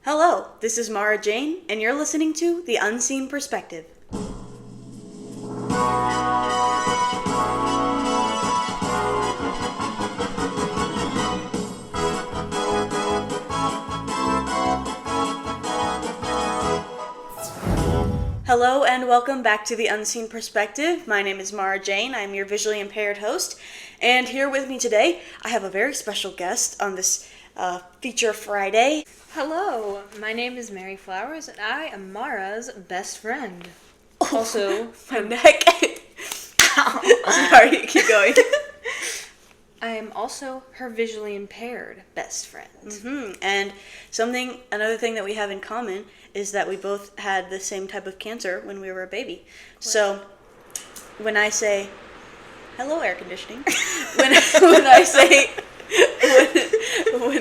Hello, this is Mara Jane, and you're listening to The Unseen Perspective. Hello and welcome back to The Unseen Perspective. My name is Mara Jane. I'm your visually impaired host, and here with me today, I have a very special guest on this Feature Friday. Hello, my name is Mary Flowers, and I am Mara's best friend. Also, My neck. Ow. Sorry, keep going. I am also her visually impaired best friend. Mm-hmm. And another thing that we have in common is that we both had the same type of cancer when we were a baby. Correct. So, when I say, hello air conditioning, when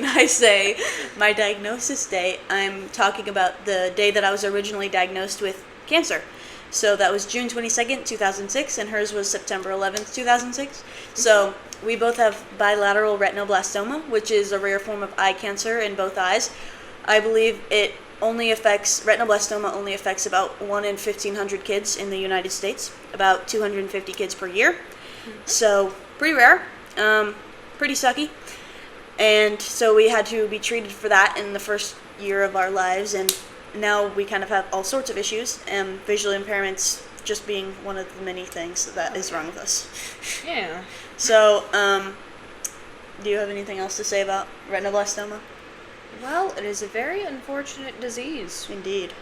I say my diagnosis day, I'm talking about the day that I was originally diagnosed with cancer. So that was June 22nd, 2006, and hers was September 11th, 2006. So we both have bilateral retinoblastoma, which is a rare form of eye cancer in both eyes. I believe retinoblastoma only affects about 1 in 1,500 kids in the United States, about 250 kids per year. So pretty rare, pretty sucky. And so we had to be treated for that in the first year of our lives, and now we kind of have all sorts of issues, and visual impairments just being one of the many things that is wrong with us. Yeah. So, do you have anything else to say about retinoblastoma? Well, it is a very unfortunate disease. Indeed.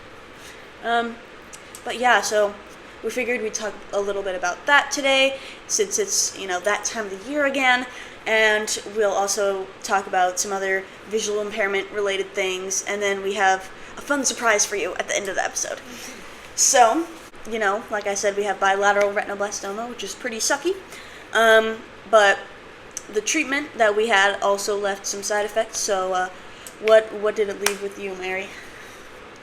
But yeah, so we figured we'd talk a little bit about that today, since it's, that time of the year again, and we'll also talk about some other visual impairment related things, and then we have a fun surprise for you at the end of the episode. So, like I said, we have bilateral retinoblastoma, which is pretty sucky, but the treatment that we had also left some side effects. So, what did it leave with you, Mary?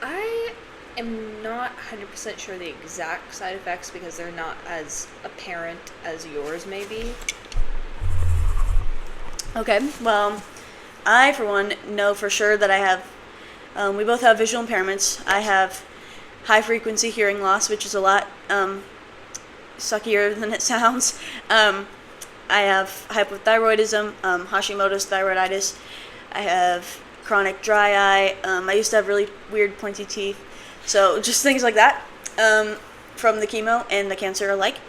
I am not 100% sure the exact side effects because they're not as apparent as yours may be. Okay, well, I, for one, know for sure that I have, we both have visual impairments. I have high-frequency hearing loss, which is a lot suckier than it sounds. I have hypothyroidism, Hashimoto's thyroiditis. I have chronic dry eye. I used to have really weird pointy teeth. So just things like that from the chemo and the cancer alike.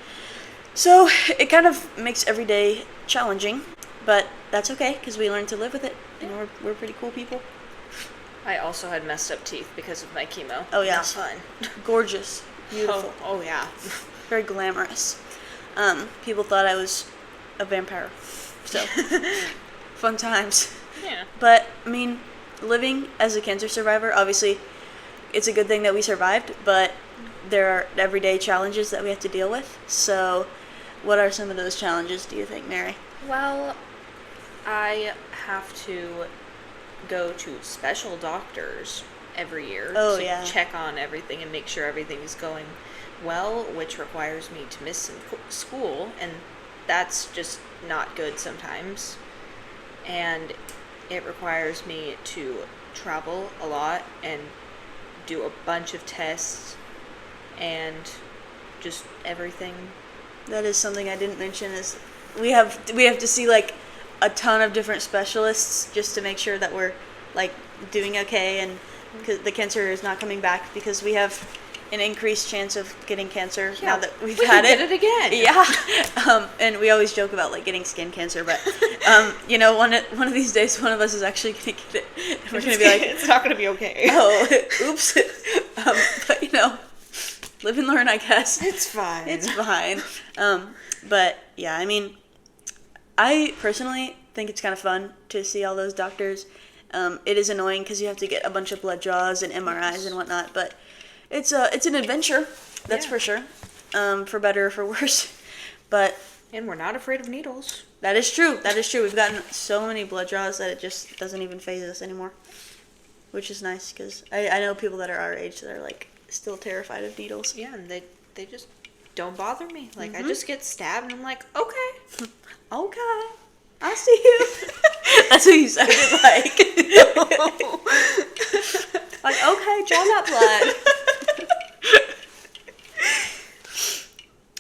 So it kind of makes every day challenging, but that's okay because we learn to live with it, and we're pretty cool people. I also had messed up teeth because of my chemo. Oh yeah, that's fun. Gorgeous, beautiful. Oh yeah, very glamorous. People thought I was a vampire, so fun times. Yeah. But I mean, living as a cancer survivor, obviously, it's a good thing that we survived, but there are everyday challenges that we have to deal with. So, what are some of those challenges, do you think, Mary? Well, I have to go to special doctors every year to check on everything and make sure everything is going well, which requires me to miss some school, and that's just not good sometimes. And it requires me to travel a lot and do a bunch of tests and just everything. That is something I didn't mention, is we have to see like a ton of different specialists just to make sure that we're like doing okay, and the cancer is not coming back, because we have an increased chance of getting cancer now that we've had it. Get it again. Yeah. And we always joke about like getting skin cancer, but one of these days one of us is actually gonna get it. And we're gonna be like, it's not gonna be okay. Oh, oops. But live and learn, I guess. It's fine. It's fine. But yeah, I mean, I personally think it's kind of fun to see all those doctors. It is annoying because you have to get a bunch of blood draws and MRIs and whatnot, but it's an adventure, that's for sure, for better or for worse. And we're not afraid of needles. That is true. We've gotten so many blood draws that it just doesn't even faze us anymore, which is nice, because I know people that are our age that are like still terrified of needles. Yeah, and they just don't bother me. Like, I just get stabbed and I'm like, okay. Okay, I see you. That's what you sounded like. Like, okay, draw that blood.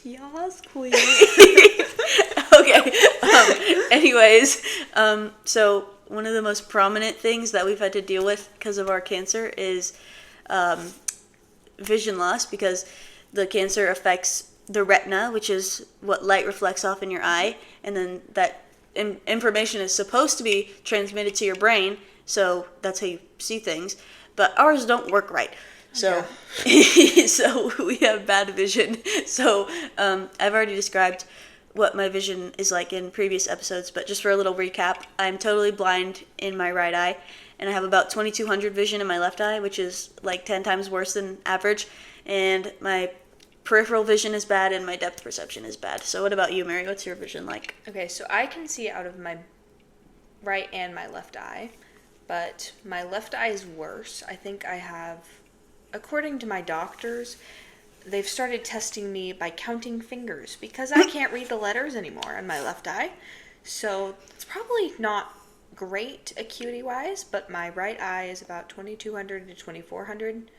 Yas, queen. Okay. Anyways, so one of the most prominent things that we've had to deal with because of our cancer is vision loss, because the cancer affects the retina, which is what light reflects off in your eye, and then that information is supposed to be transmitted to your brain, so that's how you see things, but ours don't work right. So, so we have bad vision. So I've already described what my vision is like in previous episodes, but just for a little recap, I'm totally blind in my right eye, and I have about 2200 vision in my left eye, which is like 10 times worse than average, and my peripheral vision is bad and my depth perception is bad. So what about you, Mary? What's your vision like? Okay, so I can see out of my right and my left eye, but my left eye is worse. I think I have, according to my doctors, they've started testing me by counting fingers because I can't read the letters anymore on my left eye. So it's probably not great acuity-wise, but my right eye is about 2200 to 2400.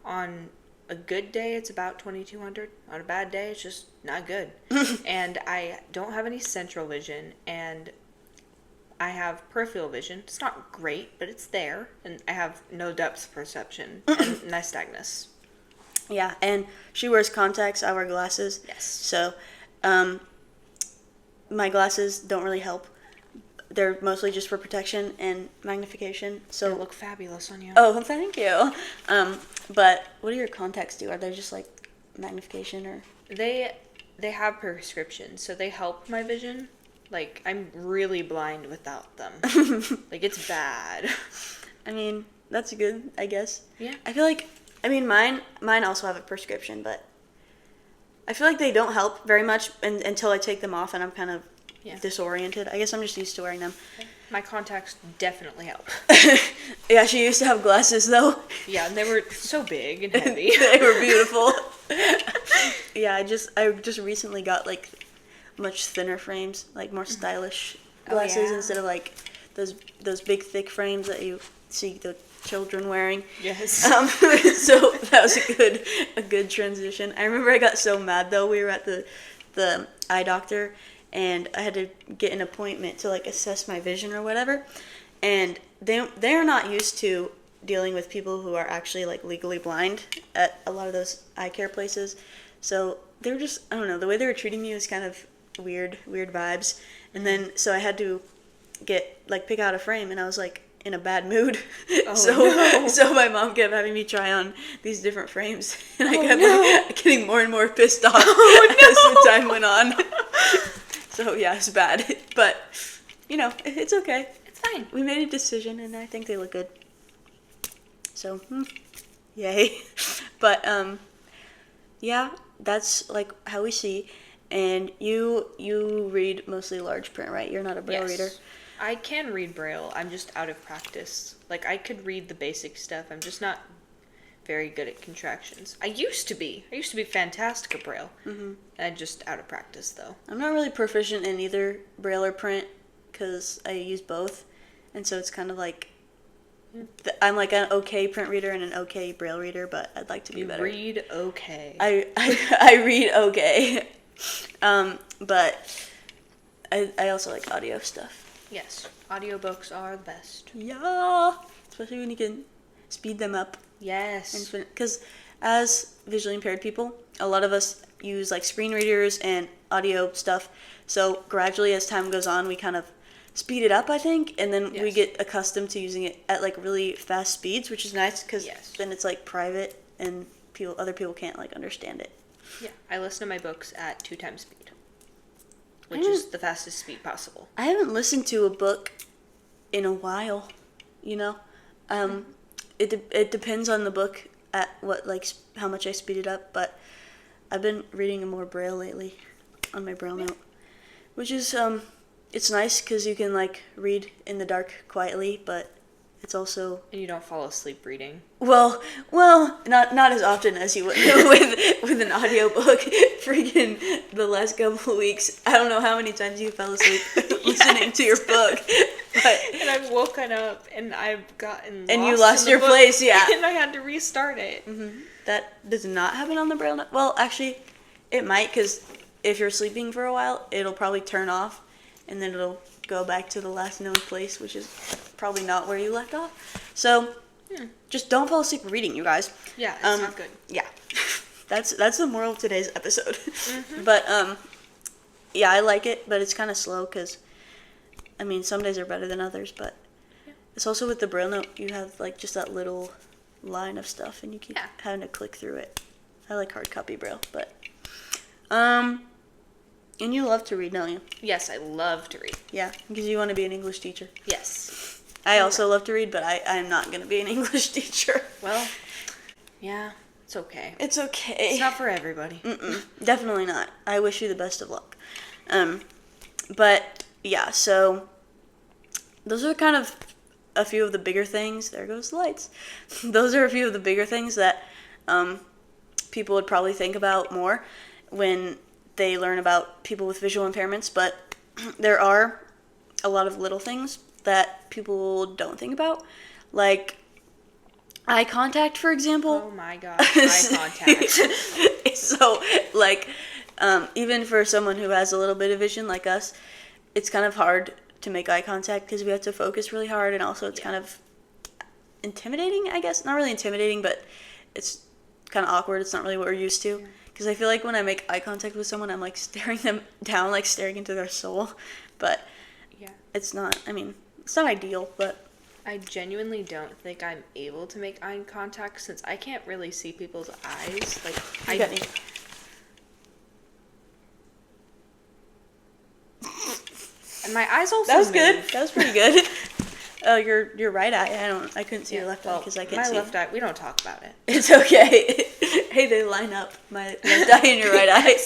On a good day, it's about 2200. On a bad day, it's just not good. And I don't have any central vision, and I have peripheral vision. It's not great, but it's there. And I have no depth perception and nystagmus. Yeah, and she wears contacts. I wear glasses. Yes. So my glasses don't really help. They're mostly just for protection and magnification. So they look fabulous on you. Oh, thank you. But what do your contacts do? Are they just like magnification or? They have prescriptions, so they help my vision. Like, I'm really blind without them. Like, it's bad. I mean, that's good, I guess. Yeah. I feel like, I mean, mine also have a prescription, but I feel like they don't help very much until I take them off and I'm kind of disoriented. I guess I'm just used to wearing them. My contacts definitely help. Yeah, she used to have glasses, though. Yeah, and they were so big and heavy. They were beautiful. Yeah, I just recently got, like, much thinner frames, like more stylish glasses instead of, like, those big, thick frames that you see the children wearing. Yes. So that was a good transition. I remember I got so mad, though. We were at the eye doctor, and I had to get an appointment to, like, assess my vision or whatever, and they're not used to dealing with people who are actually, like, legally blind at a lot of those eye care places. So they were just, I don't know, the way they were treating me was kind of weird vibes. And then so I had to pick out a frame, and I was like in a bad mood. So my mom kept having me try on these different frames, and I kept getting more and more pissed off as the time went on. So yeah, it's bad, but you know, it's okay. It's fine. We made a decision, and I think they look good. So, yay. But yeah, that's like how we see. And you read mostly large print, right? You're not a Braille reader. I can read Braille. I'm just out of practice. Like, I could read the basic stuff. I'm just not very good at contractions. I used to be fantastic at Braille. Mm-hmm. I'm just out of practice, though. I'm not really proficient in either Braille or print because I use both. And so it's kind of like, I'm like an okay print reader and an okay Braille reader, but I'd like to be better. You read okay. I read okay. But I also like audio stuff. Yes, audiobooks are the best. Yeah, especially when you can speed them up. Yes. Because as visually impaired people, a lot of us use like screen readers and audio stuff. So gradually as time goes on, we kind of speed it up, I think, and then we get accustomed to using it at like really fast speeds, which is nice because then it's like private and other people can't like understand it. Yeah, I listen to my books at 2 times speed, which is the fastest speed possible. I haven't listened to a book in a while, you know. It depends on the book at what like how much I speed it up, but I've been reading more Braille lately on my Braille note, which is it's nice because you can like read in the dark quietly, but it's also... And you don't fall asleep reading. Well, not as often as you would with an audiobook. Freaking the last couple of weeks, I don't know how many times you fell asleep listening to your book. And I've woken up and I've gotten lost and you lost your book, place, yeah. And I had to restart it. Mm-hmm. That does not happen on the Braille note. Well, actually, it might, because if you're sleeping for a while, it'll probably turn off, and then it'll go back to the last known place, which is probably not where you left off. So, just don't fall asleep reading, you guys. Yeah, it's not good. Yeah. That's the moral of today's episode. Mm-hmm. But, yeah, I like it, but it's kind of slow, because, I mean, some days are better than others, but it's also with the Braille note, you have, like, just that little line of stuff, and you keep having to click through it. I like hard copy Braille, but, and you love to read, don't you? Yes, I love to read. Yeah, because you want to be an English teacher. Yes. I also love to read, but I'm not going to be an English teacher. Well, yeah, it's okay. It's okay. It's not for everybody. Definitely not. I wish you the best of luck. But, yeah, so those are kind of a few of the bigger things. There goes the lights. Those are a few of the bigger things that people would probably think about more when they learn about people with visual impairments, but there are a lot of little things that people don't think about, like eye contact, for example. Oh my gosh, eye contact. So, like, even for someone who has a little bit of vision like us, it's kind of hard to make eye contact because we have to focus really hard, and also it's kind of intimidating, I guess. Not really intimidating, but it's kind of awkward. It's not really what we're used to. Because I feel like when I make eye contact with someone, I'm like staring them down, like staring into their soul. But it's not, I mean, it's not ideal, but I genuinely don't think I'm able to make eye contact since I can't really see people's eyes. Like, and my eyes also That was move. good. That was pretty good. Your right eye. I couldn't see your left eye because I can't see. My left eye. We don't talk about it. It's okay. Hey, they line up. My left eye and your right eye.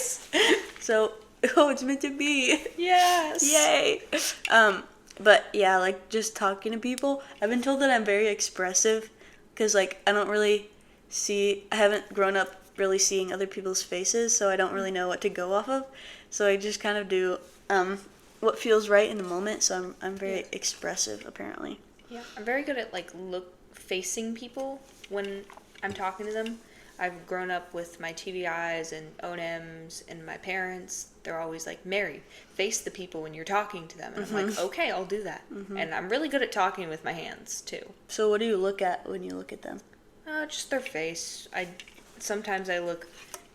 So, it's meant to be. Yes. Yay. But yeah, like just talking to people. I've been told that I'm very expressive because like I haven't grown up really seeing other people's faces, so I don't really know what to go off of. So I just kind of do what feels right in the moment. So I'm very expressive, apparently. Yeah, I'm very good at facing people when I'm talking to them. I've grown up with my TVIs and O&Ms and my parents. They're always like, Mary, face the people when you're talking to them. And I'm like, okay, I'll do that. And I'm really good at talking with my hands, too. So what do you look at when you look at them? Just their face. Sometimes I look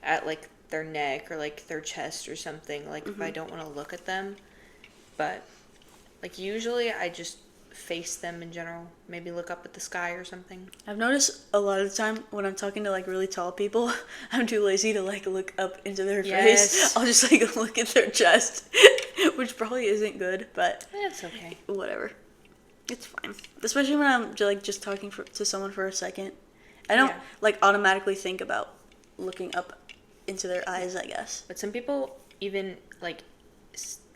at, like, their neck or, like, their chest or something, like, if I don't want to look at them. But, like, usually I just face them in general. Maybe look up at the sky or something. I've noticed a lot of the time when I'm talking to like really tall people, I'm too lazy to like look up into their face. I'll just like look at their chest, which probably isn't good, but it's okay. Whatever. It's fine. Especially when I'm like just talking to someone for a second. I don't like automatically think about looking up into their eyes, I guess. But some people even like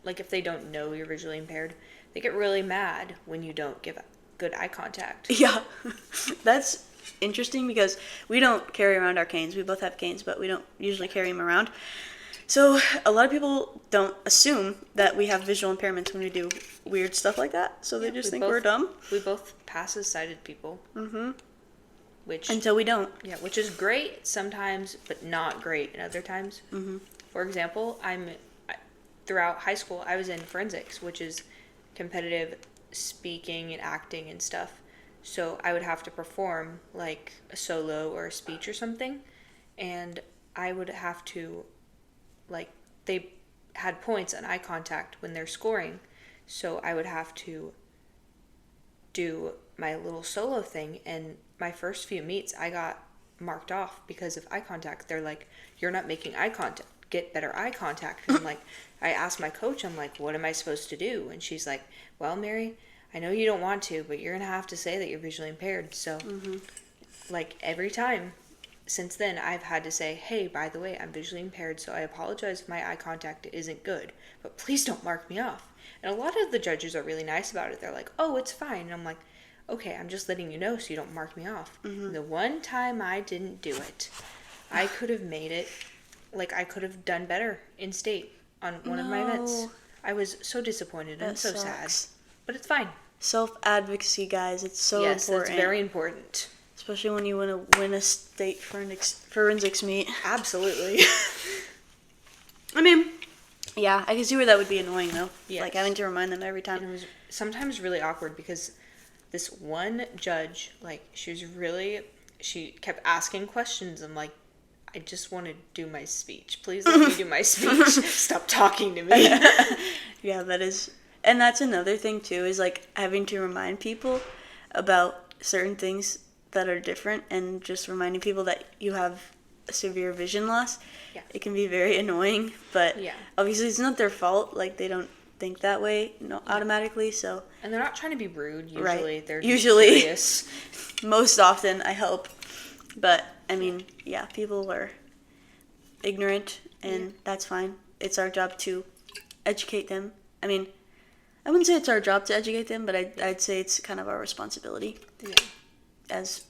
if they don't know you're visually impaired, they get really mad when you don't give good eye contact. Yeah. That's interesting because we don't carry around our canes. We both have canes, but we don't usually carry them around. So a lot of people don't assume that we have visual impairments when we do weird stuff like that. So they just think we're dumb. We both pass as sighted people. Until we don't. Yeah, which is great sometimes, but not great in other times. For example, throughout high school, I was in forensics, which is competitive speaking and acting and stuff. So I would have to perform like a solo or a speech or something, and I would have to they had points on eye contact when they're scoring, so I would have to do my little solo thing, and my first few meets I got marked off because of eye contact. They're like, you're not making eye contact, get better eye contact. And I'm like, I asked my coach, I'm like, what am I supposed to do? And she's like, well, Mary, I know you don't want to, but you're going to have to say that you're visually impaired. So, like, every time since then, I've had to say, hey, by the way, I'm visually impaired, so I apologize if my eye contact isn't good, but please don't mark me off. And a lot of the judges are really nice about it. They're like, oh, it's fine. And I'm like, okay, I'm just letting you know so you don't mark me off. The one time I didn't do it, I could have made it, like, I could have done better in state on one of my events. I was so disappointed and so sad. But it's fine. self-advocacy, guys. It's so important. Yes, that's very important. Especially when you want to win a state forensics meet. Absolutely. I mean, yeah, I can see where that would be annoying, though. Yes. Like, having to remind them every time. And it was sometimes really awkward because this one judge, like, she kept asking questions. I'm like, I just want to do my speech. Please let me do my speech. Stop talking to me. Yeah, that is... And that's another thing, too, is, like, having to remind people about certain things that are different and just reminding people that you have a severe vision loss. Yeah. It can be very annoying, but yeah. Obviously it's not their fault. Like, they don't think that way automatically, so... And they're not trying to be rude, usually. Right. They're just curious. Most often, I hope. But, I mean, yeah, people are ignorant, and that's fine. It's our job to educate them. I mean, I wouldn't say it's our job to educate them, but I'd say it's kind of our responsibility. Yeah. As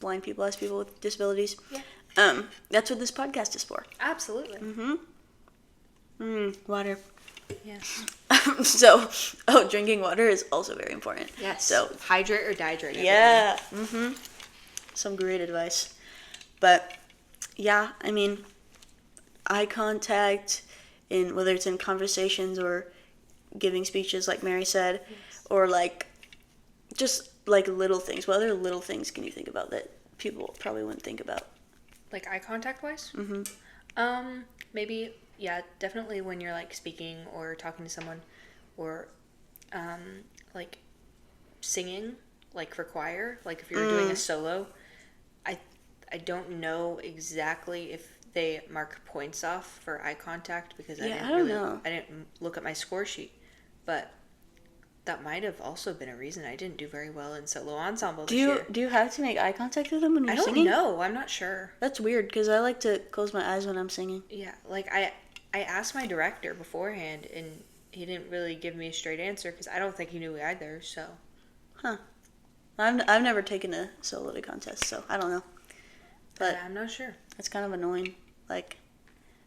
blind people, as people with disabilities. Yeah. That's what this podcast is for. Absolutely. Water. Yes. Drinking water is also very important. Yes. So hydrate or dehydrate. Yeah. Some great advice. But yeah, I mean, eye contact in whether it's in conversations or giving speeches, like Mary said, or like just like little things. What other little things can you think about that people probably wouldn't think about? Like eye contact wise? Maybe, yeah, definitely when you're like speaking or talking to someone or like singing, like for choir, like if you're doing a solo, I don't know exactly if they mark points off for eye contact because I didn't look at my score sheet, but that might have also been a reason I didn't do very well in solo ensemble this year. Do you have to make eye contact with them when you're singing? I don't know. I'm not sure. That's weird because I like to close my eyes when I'm singing. Yeah, like I asked my director beforehand and he didn't really give me a straight answer because I don't think he knew either. So, I've never taken a solo contest, so I don't know. But I'm not sure. It's kind of annoying. Like,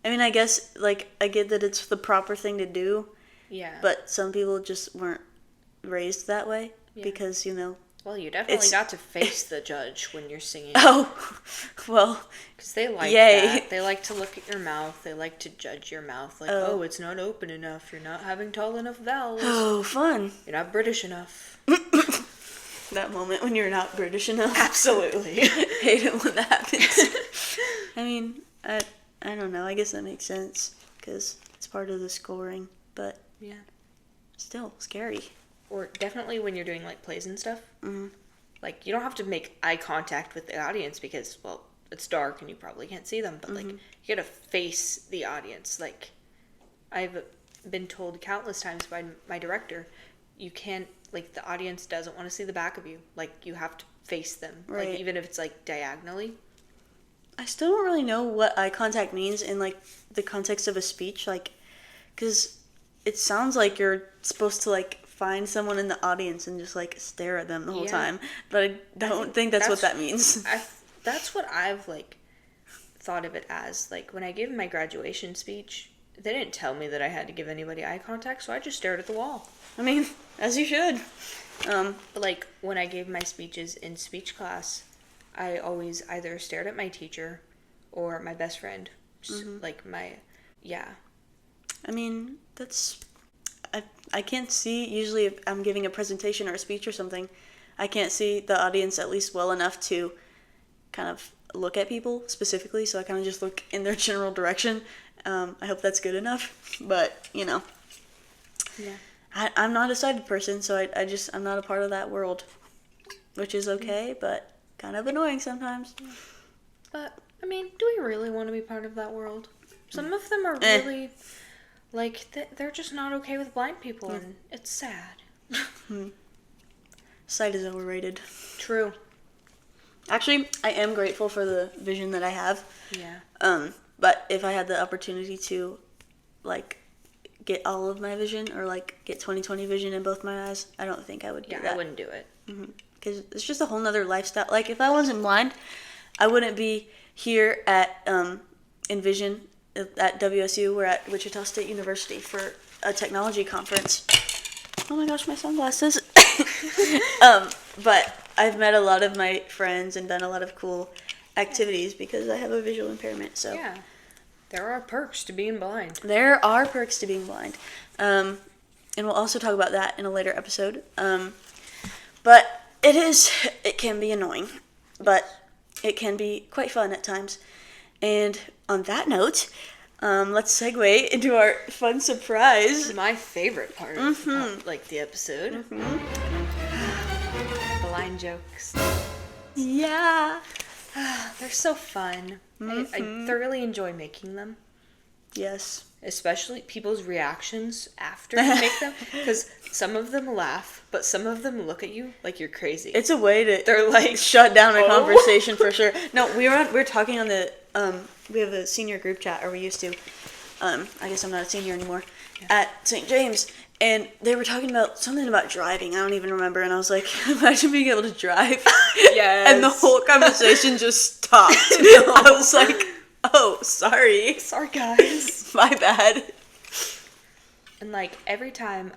I mean, I guess like I get that it's the proper thing to do. Yeah. But some people just weren't raised that way because Well, you definitely got to face the judge when you're singing. Oh, well. Because they like that. They like to look at your mouth. They like to judge your mouth. Like, it's not open enough. You're not having tall enough vowels. Oh, fun. You're not British enough. That moment when you're not British enough. Absolutely. Hate it when that happens. I mean, I don't know. I guess that makes sense because it's part of the scoring. But, yeah. Still, scary. Or definitely when you're doing, like, plays and stuff. Mm-hmm. Like, you don't have to make eye contact with the audience because, well, it's dark and you probably can't see them. But, like, you gotta face the audience. Like, I've been told countless times by my director, you can't, like, the audience doesn't want to see the back of you. Like, you have to face them. Right. Like, even if it's, like, diagonally. I still don't really know what eye contact means in, like, the context of a speech. Like, because it sounds like you're supposed to, like, find someone in the audience and just, like, stare at them the whole time. But I don't think that's what that means. That's what I've, like, thought of it as. Like, when I gave my graduation speech, they didn't tell me that I had to give anybody eye contact, so I just stared at the wall. I mean, as you should. But, like, when I gave my speeches in speech class, I always either stared at my teacher or my best friend. Like, I mean, that's... I can't see, usually if I'm giving a presentation or a speech or something, I can't see the audience at least well enough to kind of look at people specifically, so I kind of just look in their general direction. I hope that's good enough, but, Yeah. I'm not a sighted person, so I'm not a part of that world, which is okay, but kind of annoying sometimes. But, I mean, do we really want to be part of that world? Some of them are really... Like, they're just not okay with blind people, and it's sad. Sight is overrated. True. Actually, I am grateful for the vision that I have. Yeah. But if I had the opportunity to, like, get all of my vision, or, like, get 20/20 vision in both my eyes, I don't think I would do that. Yeah, I wouldn't do it. Because it's just a whole nother lifestyle. Like, if I wasn't blind, I wouldn't be here at Envision at WSU. We're at Wichita State University for a technology conference. Oh my gosh, my sunglasses. But I've met a lot of my friends and done a lot of cool activities because I have a visual impairment. So yeah, there are perks to being blind. There are perks to being blind. And we'll also talk about that in a later episode. But it can be annoying, but it can be quite fun at times. And on that note, let's segue into our fun surprise. My favorite part of the episode. Blind jokes. Yeah. They're so fun. I thoroughly enjoy making them. Yes. Especially people's reactions after you make them. Because some of them laugh, but some of them look at you like you're crazy. It's a way to They're like shut down a conversation for sure. No, we're talking on the we have a senior group chat, or we used to. I guess I'm not a senior anymore. Yeah. At St. James, and they were talking about something about driving. I don't even remember, and I was like, imagine being able to drive. Yes. And the whole conversation just stopped. I was like, oh, sorry. Sorry, guys. My bad. And like every time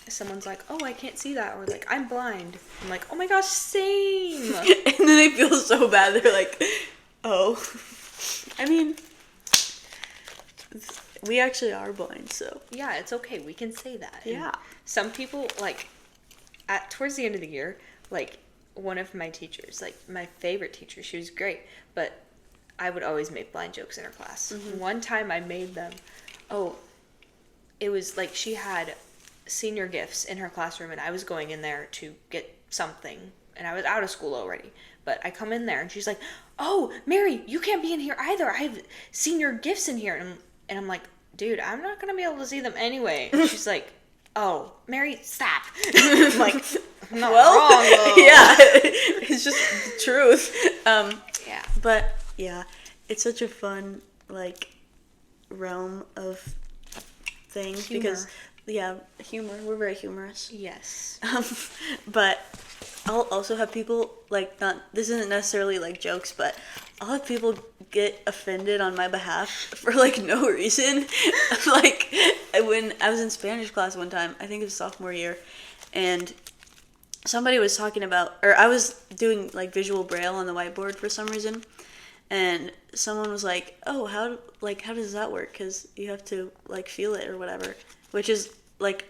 someone's like, oh, I can't see that, or like, I'm blind, I'm like, oh my gosh, same. And then they feel so bad. They're like, oh. I mean, we actually are blind, so. Yeah, it's okay. We can say that. Yeah. And some people, like, towards the end of the year, like, one of my teachers, like, my favorite teacher, she was great, but I would always make blind jokes in her class. Mm-hmm. One time I made them, it was like she had senior gifts in her classroom, and I was going in there to get something, and I was out of school already. But I come in there, and she's like, oh, Mary, you can't be in here either. I have senior gifts in here. And I'm like, dude, I'm not going to be able to see them anyway. And she's like, oh, Mary, stop. I'm like, I'm not wrong, though. Yeah, it's just the truth. Yeah. But, yeah, it's such a fun, like, realm of things. Humor. Because, yeah, humor. We're very humorous. Yes. But I'll also have people, like, this isn't necessarily, like, jokes, but I'll have people get offended on my behalf for, like, no reason. Like, when I was in Spanish class one time, I think it was sophomore year, and somebody was talking about, or I was doing, like, visual braille on the whiteboard for some reason, and someone was like, oh, how does that work? Because you have to, like, feel it or whatever, which is, like,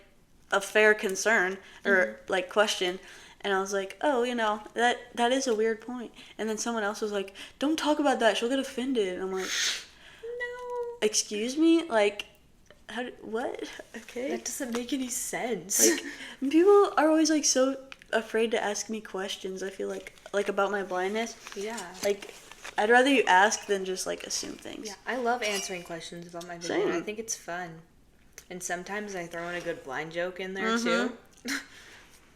a fair concern, or, like, question. And I was like, oh, that is a weird point. And then someone else was like, don't talk about that. She'll get offended. And I'm like, no. Excuse me? Like, what? Okay. That doesn't make any sense. Like, people are always, like, so afraid to ask me questions, I feel like about my blindness. Yeah. Like, I'd rather you ask than just, like, assume things. Yeah, I love answering questions about my vision. I think it's fun. And sometimes I throw in a good blind joke in there, too.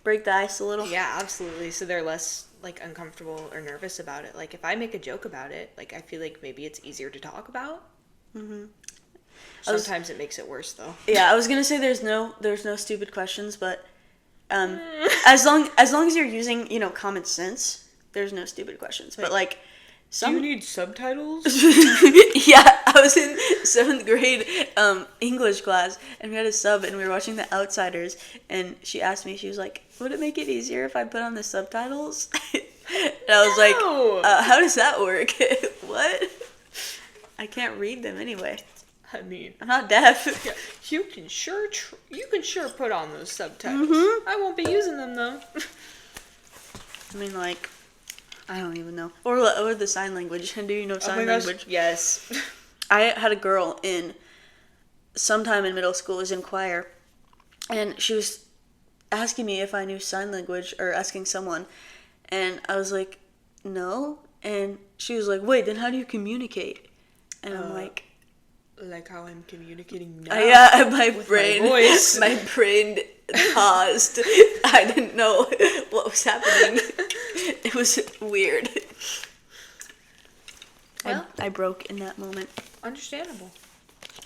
Break the ice a little. Yeah, absolutely. So they're less, like, uncomfortable or nervous about it. Like, if I make a joke about it, like, I feel like maybe it's easier to talk about. Mm-hmm. Sometimes it makes it worse, though. Yeah, I was gonna say there's no stupid questions, but as long as you're using, common sense, there's no stupid questions. But, like, do you need subtitles? Yeah, I was in 7th grade English class, and we had a sub, and we were watching The Outsiders, and she asked me, she was like, would it make it easier if I put on the subtitles? And I was like, how does that work? What? I can't read them anyway. I mean, I'm not deaf. Yeah, you can sure put on those subtitles. Mm-hmm. I won't be using them, though. I mean, like, I don't even know. Or the sign language. Do you know sign language? Gosh, yes. I had a girl sometime in middle school, was in choir, and she was asking me if I knew sign language, or asking someone, and I was like, no, and she was like, wait, then how do you communicate? And I'm like how I'm communicating now. Yeah, my brain paused. I didn't know what was happening. It was weird. Well, I broke in that moment. Understandable.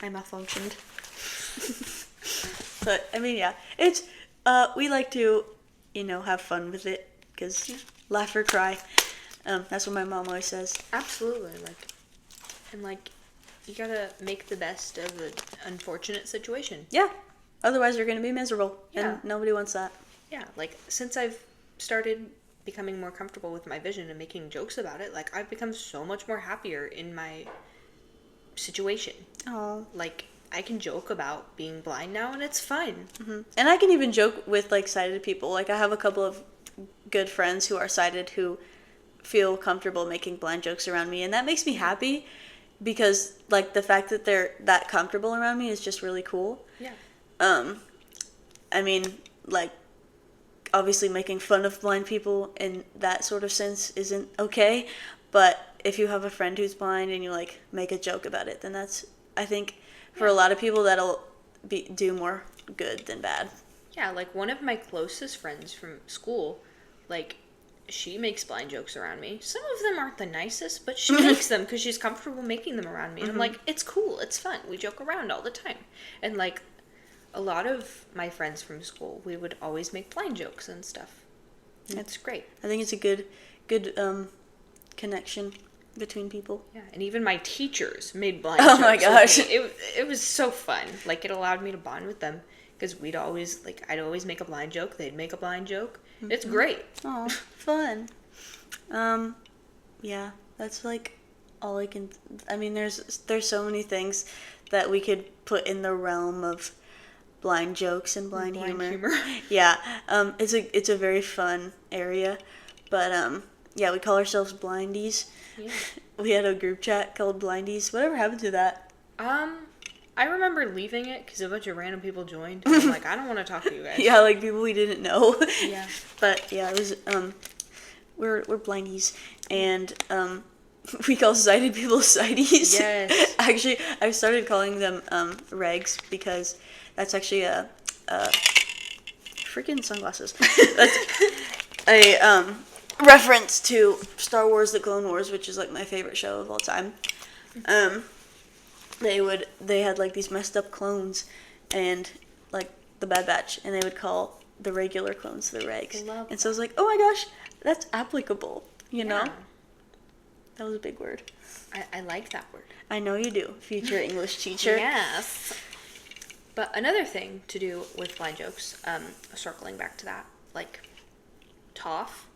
I malfunctioned. But, I mean, yeah. It's, we like to, have fun with it. Because laugh or cry. That's what my mom always says. Absolutely. You gotta make the best of an unfortunate situation. Yeah. Otherwise, you're gonna be miserable. Yeah. And nobody wants that. Yeah, like, since I've started becoming more comfortable with my vision and making jokes about it, like, I've become so much more happier in my situation. Oh. Like, I can joke about being blind now, and it's fun. Mm-hmm. And I can even joke with, like, sighted people. Like, I have a couple of good friends who are sighted who feel comfortable making blind jokes around me, and that makes me happy because, like, the fact that they're that comfortable around me is just really cool. Yeah. I mean, like, obviously making fun of blind people in that sort of sense isn't okay, but if you have a friend who's blind and you, like, make a joke about it, then that's, I think, for a lot of people, that'll do more good than bad. Yeah, like, one of my closest friends from school, like, she makes blind jokes around me. Some of them aren't the nicest, but she makes them because she's comfortable making them around me. And I'm like, it's cool, it's fun, we joke around all the time. And, like, a lot of my friends from school, we would always make blind jokes and stuff. It's great. I think it's a good connection between people. Yeah, and even my teachers made blind jokes. Oh my gosh. It was so fun. Like, it allowed me to bond with them because I'd always make a blind joke, they'd make a blind joke. Mm-hmm. It's great. Oh, fun. Yeah, that's, like, all I can, I mean, there's so many things that we could put in the realm of blind jokes and blind humor. Yeah, it's a very fun area, but yeah, we call ourselves Blindies. Yeah. We had a group chat called Blindies. Whatever happened to that? I remember leaving it because a bunch of random people joined. And I'm like, I don't want to talk to you guys. Yeah, like people we didn't know. Yeah. But yeah, it was we're Blindies, and we call sighted people sighties. Yes. Actually, I started calling them regs because that's actually a freaking sunglasses. That's a reference to Star Wars: The Clone Wars, which is, like, my favorite show of all time. They had, like, these messed up clones, and, like, the Bad Batch, and they would call the regular clones the regs. And so I was like, oh my gosh, that's applicable, you know? That was a big word. I like that word. I know you do, future English teacher. Yes. But another thing to do with blind jokes, circling back to that, like, Toph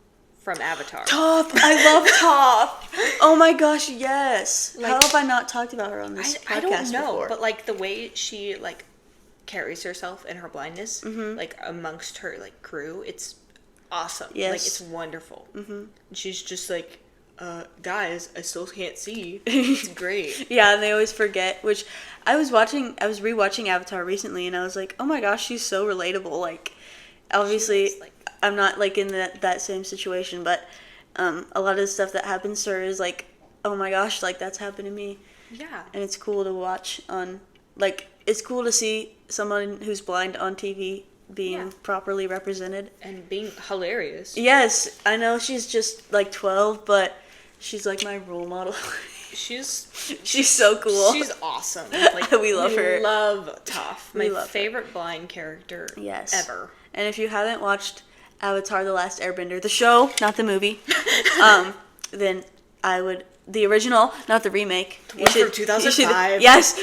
from Avatar. Toph! I love Toph! Oh my gosh, yes! Like, how have I not talked about her on this podcast I don't know, before? but, like, the way she, like, carries herself in her blindness, like, amongst her, like, crew, it's awesome. Yes. Like, it's wonderful. Mm-hmm. And she's just like, guys, I still can't see. It's great. Yeah, and they always forget, which I was rewatching Avatar recently, and I was like, oh my gosh, she's so relatable. Like, obviously, I'm not, like, in that same situation, but a lot of the stuff that happens to her is like, oh my gosh, like, that's happened to me. Yeah. And it's cool to watch it's cool to see someone who's blind on TV being properly represented. And being hilarious. Yes, I know she's just, like, 12, but she's, like, my role model. She's so cool. She's awesome. Like, we love her. Love Toph. My favorite blind character ever. And if you haven't watched Avatar: The Last Airbender, the show, not the movie, then the original, not the remake. The one from 2005. Yes.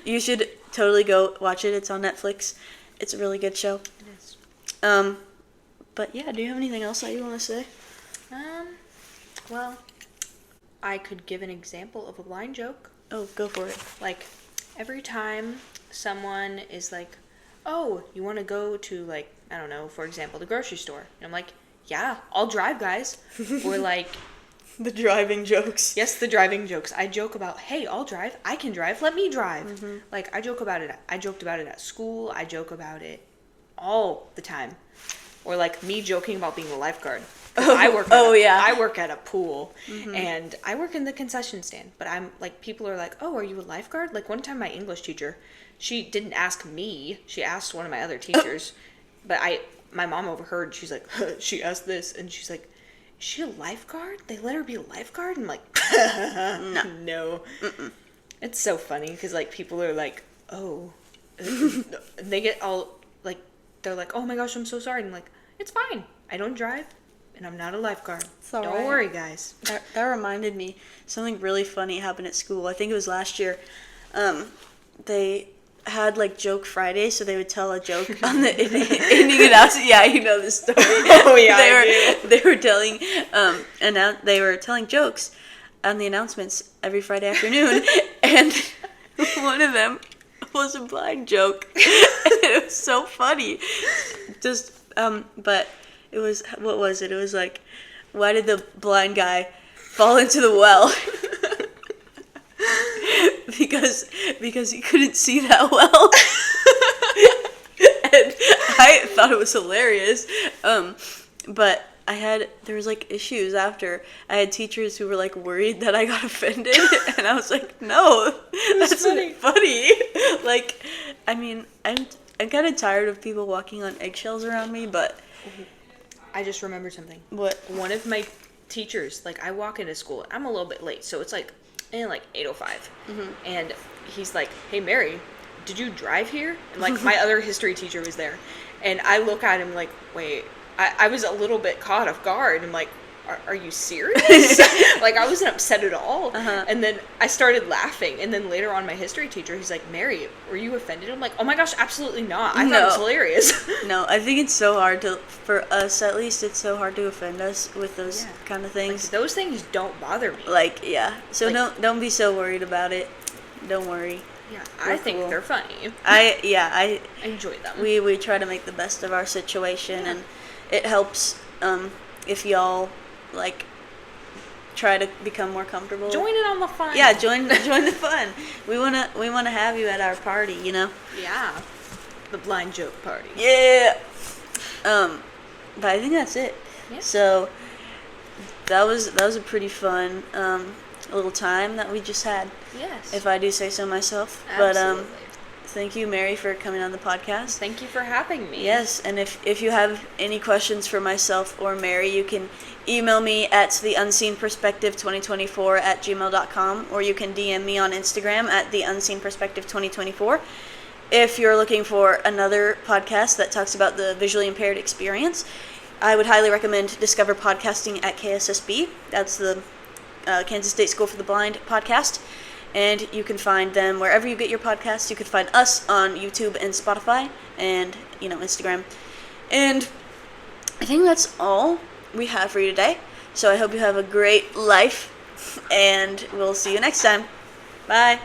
You should totally go watch it. It's on Netflix. It's a really good show. It is. But yeah, do you have anything else that you want to say? Well, I could give an example of a blind joke. Oh, go for it. Like, every time someone is like, oh, you want to go to, like, I don't know, for example, the grocery store. And I'm like, yeah, I'll drive, guys. Or, like... The driving jokes. Yes, the driving jokes. I joke about, hey, I'll drive. I can drive. Let me drive. Mm-hmm. Like, I joked about it at school. I joke about it all the time. Or, like, me joking about being a lifeguard. I work at a pool, and I work in the concession stand. But I'm, like, people are like, oh, are you a lifeguard? Like, one time my English teacher, she didn't ask me. She asked one of my other teachers. But my mom overheard. She's like, she asked this, and she's like, is she a lifeguard? They let her be a lifeguard? I'm like, no. Mm-mm. It's so funny because, like, people are like, oh. They get all, like, they're like, oh my gosh, I'm so sorry. And I'm like, it's fine. I don't drive, and I'm not a lifeguard. Don't worry, guys. That reminded me, something really funny happened at school. I think it was last year. had like joke Friday, so they would tell a joke on the ending announcement. Yeah, you know the story. Oh yeah, they were telling they were telling jokes on the announcements every Friday afternoon, and one of them was a blind joke. And it was so funny. Just but it was, what was it? It was like, why did the blind guy fall into the well? because he couldn't see that well. And I thought it was hilarious. But there was like issues after. I had teachers who were like worried that I got offended, and I was like, no, that's funny. Like, I mean, I'm kind of tired of people walking on eggshells around me, but I just remembered something. What? One of my teachers, like, I walk into school, I'm a little bit late, so it's like 8:05, and he's like, "Hey Mary, did you drive here?" And like my other history teacher was there, and I look at him like, wait, I was a little bit caught off guard. I'm like, are you serious? Like, I wasn't upset at all. And then I started laughing, and then later on my history teacher, he's like, "Mary, were you offended?" I'm like, oh my gosh, absolutely not. I thought it was hilarious. No, I think it's so hard for us at least, it's so hard to offend us with those kind of things. Like, those things don't bother me. Like, yeah. So like, don't be so worried about it. Don't worry. Yeah, I think they're funny. I enjoy them. We try to make the best of our situation, and it helps if y'all like try to become more comfortable. Join in on the fun. Yeah, join the fun. We wanna have you at our party, you know? Yeah. The blind joke party. Yeah. But I think that's it. Yeah. So that was a pretty fun little time that we just had. Yes. If I do say so myself. Absolutely. But thank you, Mary, for coming on the podcast. Thank you for having me. Yes, and if you have any questions for myself or Mary, you can email me at theunseenperspective2024@gmail.com, or you can DM me on Instagram at theunseenperspective2024. If you're looking for another podcast that talks about the visually impaired experience, I would highly recommend Discover Podcasting at KSSB. That's the Kansas State School for the Blind podcast. And you can find them wherever you get your podcasts. You can find us on YouTube and Spotify and, Instagram. And I think that's all we have for you today. So I hope you have a great life, and we'll see you next time. Bye.